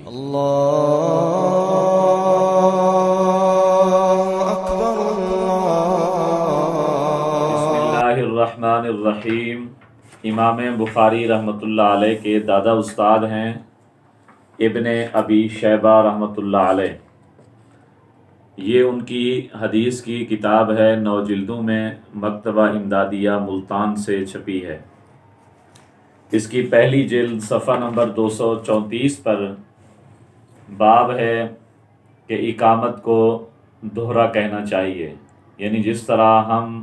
بسم اللہ الرحمن الرحیم۔ امام بخاری رحمۃ اللہ علیہ کے دادا استاد ہیں ابن ابی شیبہ رحمۃ اللہ علیہ۔ یہ ان کی حدیث کی کتاب ہے، 9 جلدوں میں مکتبہ امدادیہ ملتان سے چھپی ہے۔ اس کی پہلی جلد صفحہ نمبر 234 پر باب ہے کہ اقامت کو دوہرا کہنا چاہیے، یعنی جس طرح ہم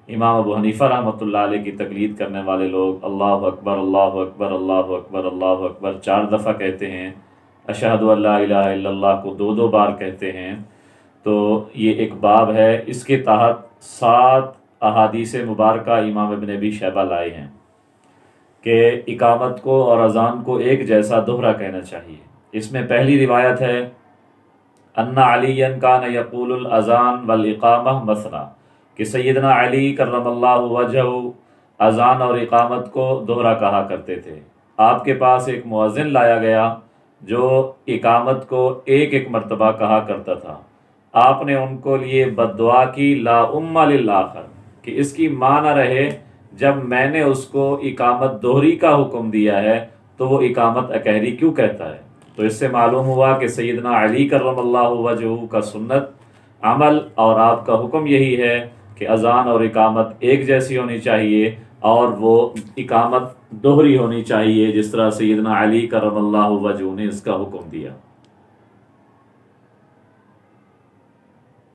امام ابو حنیفہ رحمۃ اللہ علیہ کی تقلید کرنے والے لوگ اللہ اکبر اللہ اکبر اللہ اکبر اللہ اکبر 4 دفعہ کہتے ہیں، اشہد ان لا الہ الا اللہ کو 2 بار کہتے ہیں، تو یہ ایک باب ہے۔ اس کے تحت 7 احادیث مبارکہ امام ابن ابی شیبہ لائے ہیں کہ اقامت کو اور اذان کو ایک جیسا دوہرا کہنا چاہیے۔ اس میں پہلی روایت ہے ان علی کان یقول الاذان والاقامہ مثنی، کہ سیدنا علی کرم اللہ وجہہ اذان اور اقامت کو دوہرا کہا کرتے تھے۔ آپ کے پاس ایک مؤذن لایا گیا جو اقامت کو ایک مرتبہ کہا کرتا تھا۔ آپ نے ان کو لیے بد دعا کی، لا ام للآخر، کہ اس کی ماں نہ رہے جب میں نے اس کو اقامت دوہری کا حکم دیا ہے تو وہ اقامت اکہری کیوں کہتا ہے۔ تو اس سے معلوم ہوا کہ سیدنا علی کرم اللہ وجہہ کا سنت عمل اور آپ کا حکم یہی ہے کہ اذان اور اقامت ایک جیسی ہونی چاہیے اور وہ اقامت دوہری ہونی چاہیے، جس طرح سیدنا علی کرم اللہ وجہہ نے اس کا حکم دیا۔